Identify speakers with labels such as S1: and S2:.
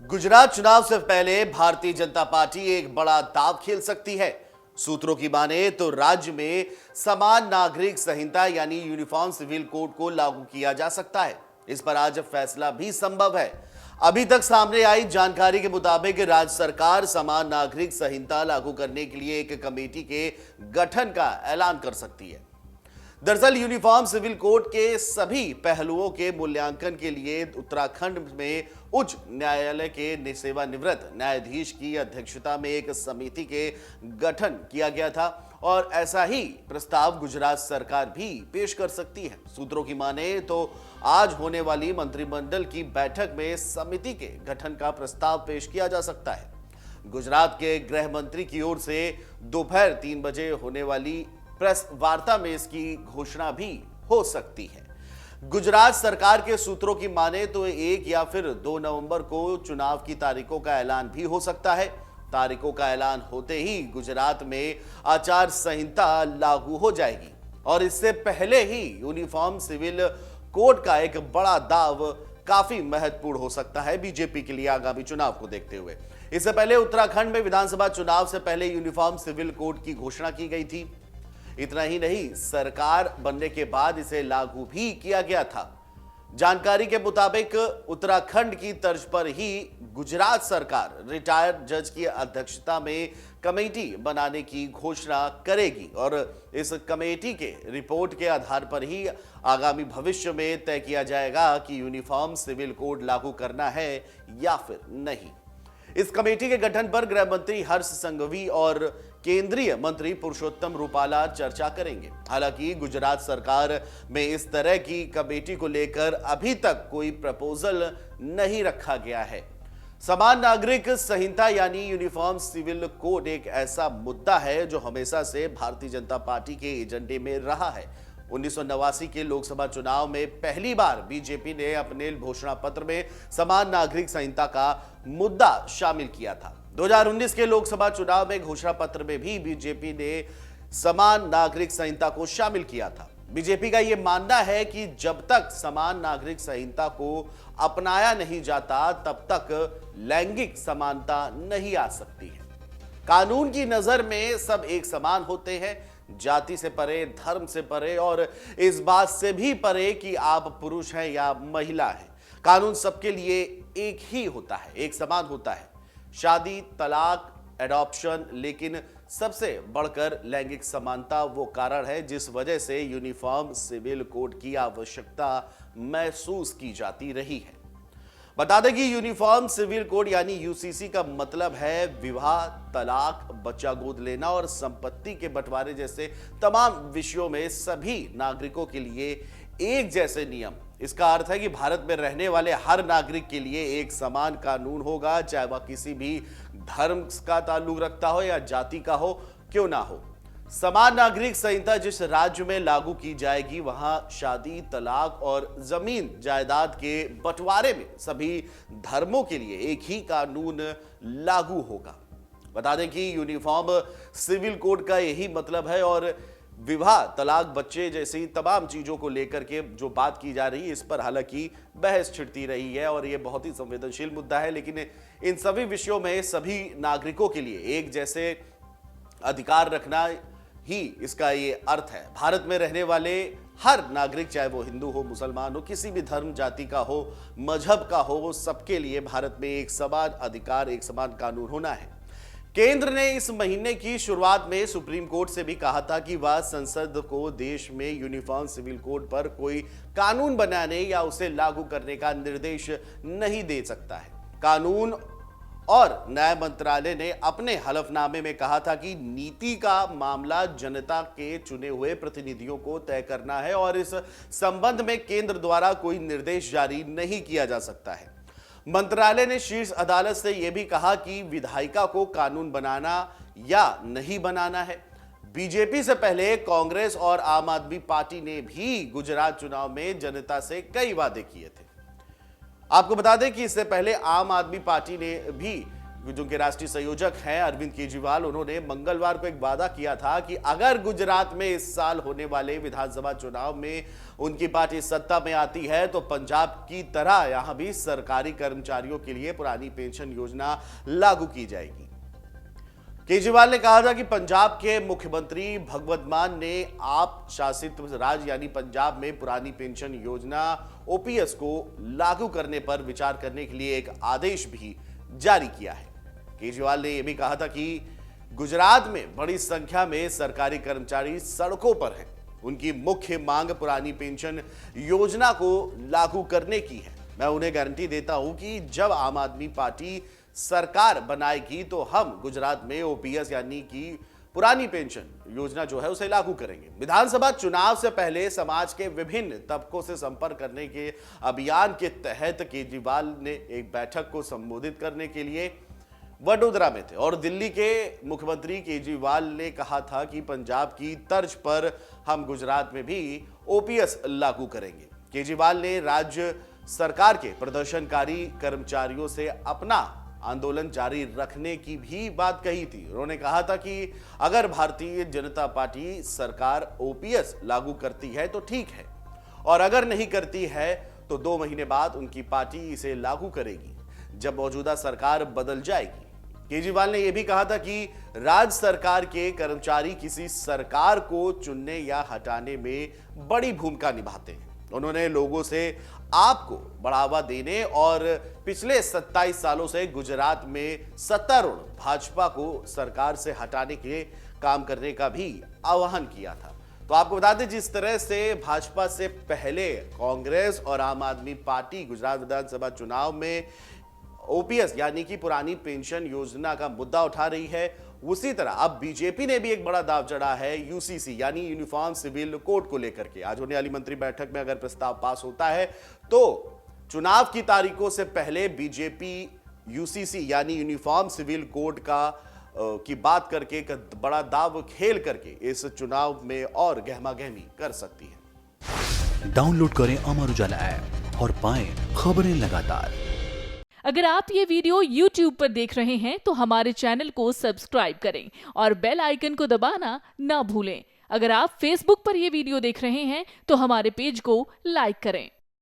S1: गुजरात चुनाव से पहले भारतीय जनता पार्टी एक बड़ा दांव खेल सकती है। सूत्रों की माने तो राज्य में समान नागरिक संहिता यानी यूनिफॉर्म सिविल कोड को लागू किया जा सकता है। इस पर आज फैसला भी संभव है। अभी तक सामने आई जानकारी के मुताबिक राज्य सरकार समान नागरिक संहिता लागू करने के लिए एक कमेटी के गठन का ऐलान कर सकती है। दरअसल यूनिफॉर्म सिविल कोड के सभी पहलुओं के मूल्यांकन के लिए उत्तराखंड में उच्च न्यायालय के सेवानिवृत्त न्यायाधीश की अध्यक्षता में एक समिति के गठन किया गया था और ऐसा ही प्रस्ताव गुजरात सरकार भी पेश कर सकती है। सूत्रों की माने तो आज होने वाली मंत्रिमंडल की बैठक में समिति के गठन का प्रस्ताव पेश किया जा सकता है। गुजरात के गृह मंत्री की ओर से दोपहर 3 बजे होने वाली प्रेस वार्ता में इसकी घोषणा भी हो सकती है। गुजरात सरकार के सूत्रों की माने तो 1 या फिर 2 नवंबर को चुनाव की तारीखों का ऐलान भी हो सकता है। तारीखों का ऐलान होते ही गुजरात में आचार संहिता लागू हो जाएगी और इससे पहले ही यूनिफॉर्म सिविल कोड का एक बड़ा दाव काफी महत्वपूर्ण हो सकता है बीजेपी के लिए आगामी चुनाव को देखते हुए। इससे पहले उत्तराखंड में विधानसभा चुनाव से पहले यूनिफॉर्म सिविल कोड की घोषणा की गई थी। इतना ही नहीं, सरकार बनने के बाद इसे लागू भी किया गया था। जानकारी के मुताबिक उत्तराखंड की तर्ज पर ही गुजरात सरकार रिटायर्ड जज की अध्यक्षता में कमेटी बनाने की घोषणा करेगी और इस कमेटी के रिपोर्ट के आधार पर ही आगामी भविष्य में तय किया जाएगा कि यूनिफॉर्म सिविल कोड लागू करना है या फिर नहीं। इस कमेटी के गठन पर गृह मंत्री हर्ष संघवी और केंद्रीय मंत्री पुरुषोत्तम रूपाला चर्चा करेंगे। हालांकि गुजरात सरकार में इस तरह की कमेटी को लेकर अभी तक कोई प्रपोजल नहीं रखा गया है। समान नागरिक संहिता यानी यूनिफॉर्म सिविल कोड एक ऐसा मुद्दा है जो हमेशा से भारतीय जनता पार्टी के एजेंडे में रहा है। 1989 के लोकसभा चुनाव में पहली बार बीजेपी ने अपने घोषणा पत्र में समान नागरिक संहिता का मुद्दा शामिल किया था। 2019 के लोकसभा चुनाव में घोषणा पत्र में भी बीजेपी ने समान नागरिक संहिता को शामिल किया था। बीजेपी का यह मानना है कि जब तक समान नागरिक संहिता को अपनाया नहीं जाता तब तक लैंगिक समानता नहीं आ सकती है। कानून की नजर में सब एक समान होते हैं, जाति से परे, धर्म से परे और इस बात से भी परे कि आप पुरुष हैं या महिला हैं। कानून सबके लिए एक ही होता है, एक समान होता है। शादी, तलाक, एडॉप्शन, लेकिन सबसे बढ़कर लैंगिक समानता वो कारण है जिस वजह से यूनिफॉर्म सिविल कोड की आवश्यकता महसूस की जाती रही है। बता दें कि यूनिफॉर्म सिविल कोड यानी यूसीसी का मतलब है विवाह, तलाक, बच्चा गोद लेना और संपत्ति के बंटवारे जैसे तमाम विषयों में सभी नागरिकों के लिए एक जैसे नियम। इसका अर्थ है कि भारत में रहने वाले हर नागरिक के लिए एक समान कानून होगा, चाहे वह किसी भी धर्म का ताल्लुक रखता हो या जाति का हो क्यों ना हो। समान नागरिक संहिता जिस राज्य में लागू की जाएगी वहां शादी, तलाक और जमीन जायदाद के बंटवारे में सभी धर्मों के लिए एक ही कानून लागू होगा। बता दें कि यूनिफॉर्म सिविल कोड का यही मतलब है और विवाह, तलाक, बच्चे जैसी तमाम चीजों को लेकर के जो बात की जा रही है इस पर हालांकि बहस छिड़ती रही है और यह बहुत ही संवेदनशील मुद्दा है। लेकिन इन सभी विषयों में सभी नागरिकों के लिए एक जैसे अधिकार रखना ही इसका ये अर्थ है। भारत में रहने वाले हर नागरिक, चाहे वो हिंदू हो, मुसलमान हो, किसी भी धर्म जाति का हो, मजहब का हो, वो सबके लिए भारत में एक समान अधिकार, एक समान कानून होना है। केंद्र ने इस महीने की शुरुआत में सुप्रीम कोर्ट से भी कहा था कि वह संसद को देश में यूनिफॉर्म सिविल कोड पर कोई कानून बनाने या उसे लागू करने का निर्देश नहीं दे सकता है। कानून और न्याय मंत्रालय ने अपने हलफनामे में कहा था कि नीति का मामला जनता के चुने हुए प्रतिनिधियों को तय करना है और इस संबंध में केंद्र द्वारा कोई निर्देश जारी नहीं किया जा सकता है। मंत्रालय ने शीर्ष अदालत से यह भी कहा कि विधायिका को कानून बनाना या नहीं बनाना है। बीजेपी से पहले कांग्रेस और आम आदमी पार्टी ने भी गुजरात चुनाव में जनता से कई वादे किए थे। आपको बता दें कि इससे पहले आम आदमी पार्टी ने भी जो के राष्ट्रीय संयोजक हैं अरविंद केजरीवाल, उन्होंने मंगलवार को एक वादा किया था कि अगर गुजरात में इस साल होने वाले विधानसभा चुनाव में उनकी पार्टी सत्ता में आती है तो पंजाब की तरह यहां भी सरकारी कर्मचारियों के लिए पुरानी पेंशन योजना लागू की जाएगी। केजरीवाल ने कहा था कि पंजाब के मुख्यमंत्री भगवंत मान ने आप शासित राज्य यानी पंजाब में पुरानी पेंशन योजना ओपीएस को लागू करने पर विचार करने के लिए एक आदेश भी जारी किया है। केजरीवाल ने यह भी कहा था कि गुजरात में बड़ी संख्या में सरकारी कर्मचारी सड़कों पर हैं। उनकी मुख्य मांग पुरानी पेंशन योजना को लागू करने की है। मैं उन्हें गारंटी देता हूं कि जब आम आदमी पार्टी सरकार बनाएगी तो हम गुजरात में ओपीएस यानी कि पुरानी पेंशन योजना जो है उसे लागू करेंगे। विधानसभा चुनाव से पहले समाज के विभिन्न तबकों से संपर्क करने के अभियान के तहत केजरीवाल ने एक बैठक को संबोधित करने के लिए वडोदरा में थे और दिल्ली के मुख्यमंत्री केजरीवाल ने कहा था कि पंजाब की तर्ज पर हम गुजरात में भी ओपीएस लागू करेंगे। केजरीवाल ने राज्य सरकार के प्रदर्शनकारी कर्मचारियों से अपना आंदोलन जारी रखने की भी बात कही थी। उन्होंने कहा था कि अगर भारतीय जनता पार्टी सरकार ओपीएस लागू करती है तो ठीक है और अगर नहीं करती है तो 2 महीने बाद उनकी पार्टी इसे लागू करेगी जब मौजूदा सरकार बदल जाएगी। केजरीवाल ने यह भी कहा था कि राज्य सरकार के कर्मचारी किसी सरकार को चुनने या हटाने में बड़ी भूमिका निभाते हैं। उन्होंने लोगों से आपको बढ़ावा देने और पिछले 27 सालों से गुजरात में सत्तारूढ़ भाजपा को सरकार से हटाने के काम करने का भी आह्वान किया था। तो आपको बता दें, जिस तरह से भाजपा से पहले कांग्रेस और आम आदमी पार्टी गुजरात विधानसभा चुनाव में ओपीएस यानी कि पुरानी पेंशन योजना का मुद्दा उठा रही है, उसी तरह अब बीजेपी ने भी एक बड़ा दाव चढ़ा है यूसीसी यानी यूनिफॉर्म सिविल कोड को लेकर के। आज होने वाली मंत्री बैठक में अगर प्रस्ताव पास होता है तो चुनाव की तारीखों से पहले बीजेपी यूसीसी यानी यूनिफॉर्म सिविल कोड की बात करके एक बड़ा दाव खेल करके इस चुनाव में और गहमागहमी कर सकती है।
S2: डाउनलोड करें अमर उजाला ऐप और पाएं खबरें लगातार।
S3: अगर आप ये वीडियो YouTube पर देख रहे हैं तो हमारे चैनल को सब्सक्राइब करें और बेल आइकन को दबाना ना भूलें। अगर आप Facebook पर ये वीडियो देख रहे हैं तो हमारे पेज को लाइक करें।